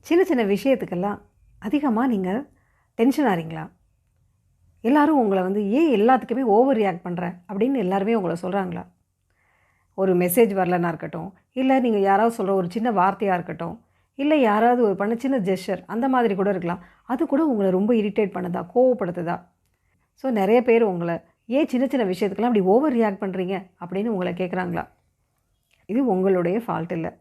சின்ன சின்ன விஷயத்துக்கெல்லாம் அதிகமாக நீங்கள் டென்ஷன் ஆகிறீங்களா? எல்லோரும் உங்களை ஏன் எல்லாத்துக்குமே ஓவர் ரியாக்ட் பண்ணுற அப்படின்னு எல்லாருமே உங்களை சொல்கிறாங்களா? ஒரு மெசேஜ் வரலன்னா இருக்கட்டும், இல்லை நீங்கள் யாராவது சொல்கிற ஒரு சின்ன வார்த்தையாக இருக்கட்டும், இல்லை யாராவது ஒரு பண்ண சின்ன ஜெஸ்டர் அந்த மாதிரி கூட இருக்கலாம். அது கூட உங்களை ரொம்ப இரிட்டேட் பண்ணுதா, கோவப்படுத்துதா? ஸோ நிறைய பேர் உங்களை ஏன் சின்ன சின்ன விஷயத்துக்கெல்லாம் அப்படி ஓவர் ரியாக்ட் பண்ணுறீங்க அப்படின்னு உங்களை கேட்குறாங்களா? இது உங்களுடைய ஃபால்ட் இல்லை.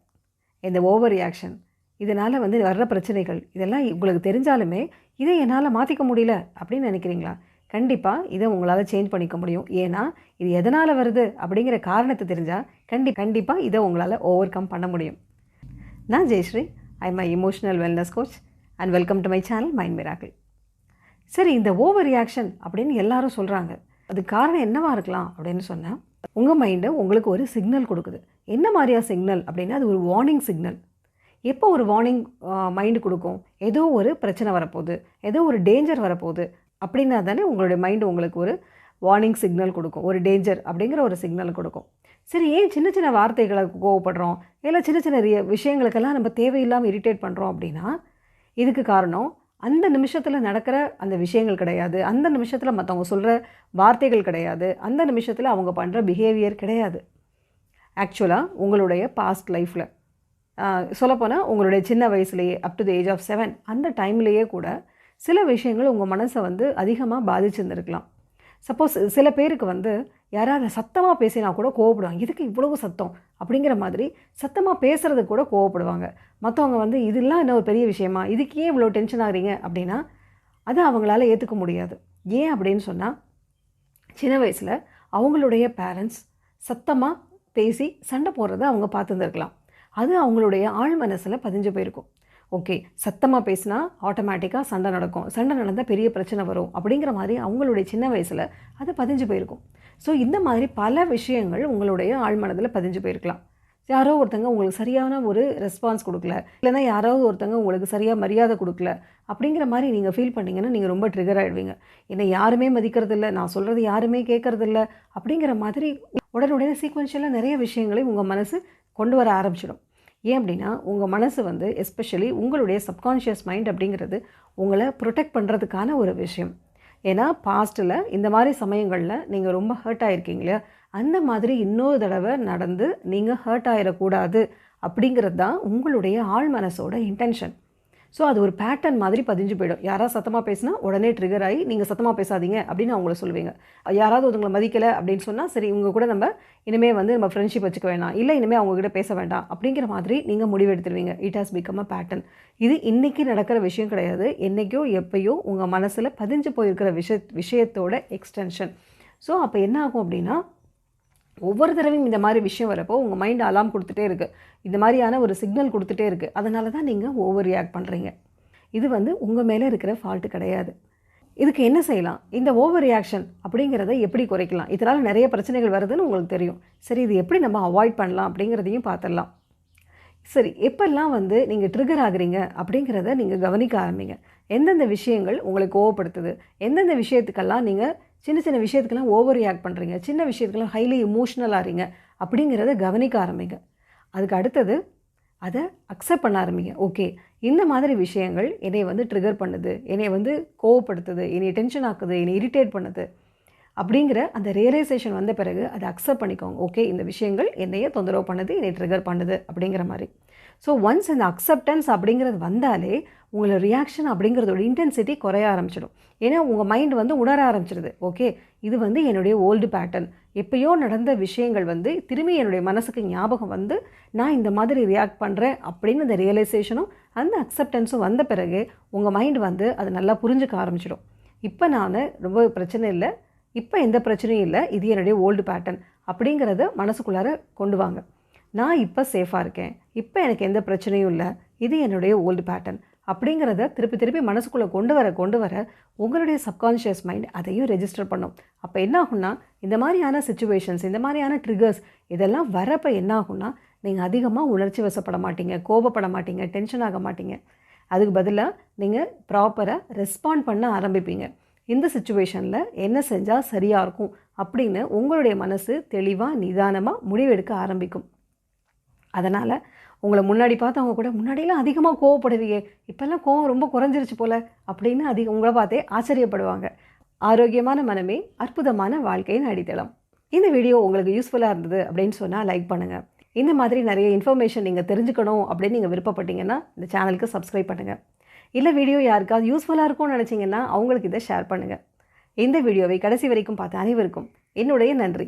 இந்த ஓவர் ரியாக்ஷன் இதனால் வர்ற பிரச்சனைகள் இதெல்லாம் உங்களுக்கு தெரிஞ்சாலுமே இதை என்னால் மாற்றிக்க முடியல அப்படின்னு நினைக்கிறீங்களா? கண்டிப்பாக இதை உங்களால் சேஞ்ச் பண்ணிக்க முடியும். ஏன்னா இது எதனால் வருது அப்படிங்கிற காரணத்தை தெரிஞ்சால் கண்டிப்பாக இதை உங்களால் ஓவர் கம் பண்ண முடியும். நான் Jayashree, I am emotional wellness coach and welcome to my channel mind miracle. சரி, இந்த ஓவர் ரியாக்ஷன் அப்படின்னு எல்லாரும் சொல்கிறாங்க. அது காரணம் என்னவாக இருக்கலாம் அப்படின்னு சொன்னால், உங்கள் மைண்டு உங்களுக்கு ஒரு சிக்னல் கொடுக்குது. என்ன மாதிரியா சிக்னல் அப்படின்னா, அது ஒரு வார்னிங் சிக்னல். எப்போ ஒரு வார்னிங் மைண்டு கொடுக்கும்? ஏதோ ஒரு பிரச்சனை வரப்போகுது, ஏதோ ஒரு டேஞ்சர் வரப்போகுது அப்படின்னா தானே உங்களுடைய மைண்டு உங்களுக்கு ஒரு வார்னிங் சிக்னல் கொடுக்கும், ஒரு டேஞ்சர் அப்படிங்கிற ஒரு சிக்னல் கொடுக்கும். சரி, ஏன் சின்ன சின்ன வார்த்தைகளை கோவப்படுறோம், இல்லை சின்ன சின்ன விஷயங்களுக்கெல்லாம் நம்ம தேவையில்லாமல் இரிட்டேட் பண்ணுறோம் அப்படின்னா, இதுக்கு காரணம் அந்த நிமிஷத்தில் நடக்கிற அந்த விஷயங்கள் கிடையாது, அந்த நிமிஷத்தில் மற்றவங்க சொல்கிற வார்த்தைகள் கிடையாது, அந்த நிமிஷத்தில் அவங்க பண்ணுற பிஹேவியர் கிடையாது. ஆக்சுவலாக உங்களுடைய பாஸ்ட் லைஃப்பில் சொல்லப்போனால் உங்களுடைய சின்ன வயசுலேயே up to the age of 7 அந்த டைம்லேயே கூட சில விஷயங்கள் உங்கள் மனசை அதிகமாக பாதிச்சுருந்துருக்கலாம். சப்போஸ் சில பேருக்கு யாராவது சத்தமாக பேசினா கூட கோவப்படுவாங்க. இதுக்கு இவ்வளவு சத்தம் அப்படிங்கிற மாதிரி சத்தமாக பேசுகிறது கூட கோவப்படுவாங்க. மற்றவங்க இதெல்லாம் என்ன ஒரு பெரிய விஷயமா, இதுக்கு ஏன் இவ்வளோ டென்ஷன் ஆகிறீங்க அப்படின்னா அதை அவங்களால ஏற்றுக்க முடியாது. ஏன் அப்படின்னு சொன்னால், சின்ன வயசில் அவங்களுடைய பேரண்ட்ஸ் சத்தமாக பேசி சண்டை போடுறத அவங்க பார்த்துருந்துருக்கலாம். அது அவங்களுடைய ஆழ் மனசில் பதிஞ்சு போயிருக்கும். ஓகே, சத்தமாக பேசினா ஆட்டோமேட்டிக்காக சண்டை நடக்கும், சண்டை நடந்தால் பெரிய பிரச்சனை வரும் அப்படிங்கிற மாதிரி அவங்களுடைய சின்ன வயசில் அது பதிஞ்சு போயிருக்கும். ஸோ இந்த மாதிரி பல விஷயங்கள் உங்களுடைய ஆழ்மனதில் பதிஞ்சு போயிருக்கலாம். யாரோ ஒருத்தங்க உங்களுக்கு சரியான ஒரு ரெஸ்பான்ஸ் கொடுக்கல, இல்லைனா யாராவது ஒருத்தங்க உங்களுக்கு சரியாக மரியாதை கொடுக்கல அப்படிங்கிற மாதிரி நீங்கள் ஃபீல் பண்ணிங்கன்னா நீங்கள் ரொம்ப ட்ரிகர் ஆகிடுவீங்க. என்னை யாருமே மதிக்கிறதில்ல, நான் சொல்கிறது யாருமே கேட்குறதில்ல அப்படிங்கிற மாதிரி உடனுடனே சீக்வென்ஷியலாக நிறைய விஷயங்களை உங்கள் மனசு கொண்டு வர ஆரம்பிச்சிடும். ஏன் அப்படின்னா, உங்கள் மனசு எஸ்பெஷலி உங்களுடைய சப்கான்ஷியஸ் மைண்ட் அப்படிங்கிறது உங்களை ப்ரொடெக்ட் பண்ணுறதுக்கான ஒரு விஷயம். ஏன்னா பாஸ்ட்டில் இந்த மாதிரி சமயங்களில் நீங்கள் ரொம்ப ஹர்ட் ஆகிருக்கீங்க இல்லையா, அந்த மாதிரி இன்னொரு தடவை நடந்து நீங்கள் ஹர்ட் ஆகிடக்கூடாது அப்படிங்கிறது தான் உங்களுடைய ஆழ் மனசோட இன்டென்ஷன். ஸோ அது ஒரு பேட்டர்ன் மாதிரி பதிஞ்சு போயிடும். யாராவது சத்தமாக பேசினா உடனே ட்ரிகர் ஆகி நீங்கள் சத்தமாக பேசாதீங்க அப்படின்னு அவங்கள சொல்லுவீங்க. யாராவது ஒருத்தவங்களை மதிக்கலை அப்படின்னு சொன்னால், சரி இவங்க கூட நம்ம இனிமேல் நம்ம ஃப்ரெண்ட்ஷிப் வச்சுக்க வேணாம், இல்லை இனிமேல் அவங்ககிட்ட பேச வேண்டாம் அப்படிங்கிற மாதிரி நீங்கள் முடிவெடுத்துருவீங்க. It has become a pattern. இது இன்றைக்கி நடக்கிற விஷயம் கிடையாது, என்றைக்கோ எப்போயோ உங்கள் மனசில் பதிஞ்சு போயிருக்கிற விஷயத்தோட எக்ஸ்டென்ஷன். ஸோ அப்போ என்ன ஆகும் அப்படின்னா, ஒவ்வொரு தடவையும் இந்த மாதிரி விஷயம் வரப்போ உங்கள் மைண்ட் அலாம் கொடுத்துட்டே இருக்குது, இந்த மாதிரியான ஒரு சிக்னல் கொடுத்துட்டே இருக்குது. அதனால தான் நீங்கள் ஓவர் ரியாக்ட் பண்ணுறீங்க. இது உங்கள் மேலே இருக்கிற ஃபால்ட்டு கிடையாது. இதுக்கு என்ன செய்யலாம்? இந்த ஓவர் ரியாக்ஷன் அப்படிங்கிறத எப்படி குறைக்கலாம்? இதனால் நிறைய பிரச்சனைகள் வருதுன்னு உங்களுக்கு தெரியும். சரி, இது எப்படி நம்ம அவாய்ட் பண்ணலாம் அப்படிங்கிறதையும் பார்த்துடலாம். சரி, எப்பெல்லாம் நீங்கள் ட்ரிகர் ஆகுறீங்க அப்படிங்கிறத நீங்கள் கவனிக்க ஆரம்பிங்க. எந்தெந்த விஷயங்கள் உங்களை கோவப்படுத்துது, எந்தெந்த விஷயத்துக்கெல்லாம் நீங்கள் சின்ன சின்ன விஷயத்துக்கெல்லாம் ஓவர் ரியாக்ட் பண்ணுறீங்க, சின்ன விஷயத்துக்கெல்லாம் ஹைலி இமோஷ்னல் ஆகிறீங்க அப்படிங்கிறத கவனிக்க ஆரம்பிங்க. அதுக்கு அடுத்தது அதை அக்செப்ட் பண்ண ஆரம்பிங்க. ஓகே, இந்த மாதிரி விஷயங்கள் என்னை ட்ரிகர் பண்ணுது, என்னை கோவப்படுத்துது, என்னை டென்ஷன் ஆக்குது, என்னை இரிட்டேட் பண்ணுது அப்படிங்கிற அந்த ரியலைசேஷன் வந்த பிறகு அதை அக்செப்ட் பண்ணிக்கோங்க. ஓகே, இந்த விஷயங்கள் என்னையே தொந்தரவு பண்ணுது, என்னை ட்ரிகர் பண்ணுது அப்படிங்கிற மாதிரி. ஸோ ஒன்ஸ் இந்த அக்செப்டன்ஸ் அப்படிங்கிறது வந்தாலே உங்களோட ரியாக்ஷன் அப்படிங்கிறதோட இன்டென்சிட்டி குறைய ஆரம்பிச்சிடும். ஏன்னா உங்கள் மைண்ட் உணர ஆரம்பிச்சிடுது. ஓகே, இது என்னுடைய ஓல்டு பேட்டர்ன், எப்பயோ நடந்த விஷயங்கள் திரும்பி என்னுடைய மனசுக்கு ஞாபகம் நான் இந்த மாதிரி ரியாக்ட் பண்ணுறேன் அப்படின்னு அந்த ரியலைசேஷனும் அந்த அக்செப்டன்ஸும் வந்த பிறகு உங்கள் மைண்ட் அதை நல்லா புரிஞ்சுக்க ஆரம்பிச்சிடும். இப்போ நான் ரொம்ப பிரச்சனை இல்லை, இப்போ எந்த பிரச்சனையும் இல்லை, இது என்னுடைய ஓல்டு பேட்டர்ன் அப்படிங்கிறத மனசுக்குள்ளார கொண்டு வாங்க. நான் இப்போ சேஃபாக இருக்கேன், இப்போ எனக்கு எந்த பிரச்சனையும் இல்லை, இது என்னுடைய ஓல்டு பேட்டர்ன் அப்படிங்கிறத திருப்பி திருப்பி மனசுக்குள்ளே கொண்டு வர உங்களுடைய சப்கான்ஷியஸ் மைண்ட் அதையும் ரெஜிஸ்டர் பண்ணும். அப்போ என்ன ஆகும்னா, இந்த மாதிரியான சிச்சுவேஷன்ஸ், இந்த மாதிரியான ட்ரிகர்ஸ் இதெல்லாம் வரப்போ என்ன ஆகும்னா, நீங்கள் அதிகமாக உணர்ச்சி வசப்பட மாட்டீங்க, கோபப்பட மாட்டீங்க, டென்ஷன் ஆக மாட்டீங்க. அதுக்கு பதிலாக நீங்கள் ப்ராப்பராக ரெஸ்பாண்ட் பண்ண ஆரம்பிப்பீங்க. இந்த சிச்சுவேஷனில் என்ன செஞ்சால் சரியாக இருக்கும் அப்படின்னு உங்களுடைய மனசு தெளிவாக நிதானமாக முடிவெடுக்க ஆரம்பிக்கும். அதனால் உங்களை முன்னாடி பார்த்தவங்க கூட முன்னாடியெல்லாம் அதிகமாக கோவப்படுவீங்க, இப்போல்லாம் கோவம் ரொம்ப குறைஞ்சிருச்சு போல் அப்படின்னு உங்களை பார்த்தே ஆச்சரியப்படுவாங்க. ஆரோக்கியமான மனமே அற்புதமான வாழ்க்கையின் அடித்தளம். இந்த வீடியோ உங்களுக்கு யூஸ்ஃபுல்லாக இருந்தது அப்படின்னு சொன்னால் லைக் பண்ணுங்கள். இந்த மாதிரி நிறைய இன்ஃபர்மேஷன் நீங்கள் தெரிஞ்சுக்கணும் அப்படின்னு நீங்கள் விருப்பப்பட்டீங்கன்னா இந்த சேனலுக்கு சப்ஸ்கிரைப் பண்ணுங்கள். இல்லை வீடியோ யாருக்காவது யூஸ்ஃபுல்லாக இருக்கும்னு நினச்சிங்கன்னா அவங்களுக்கு இதை ஷேர் பண்ணுங்கள். இந்த வீடியோவை கடைசி வரைக்கும் பார்த்த அனைவருக்கும் என்னுடைய நன்றி.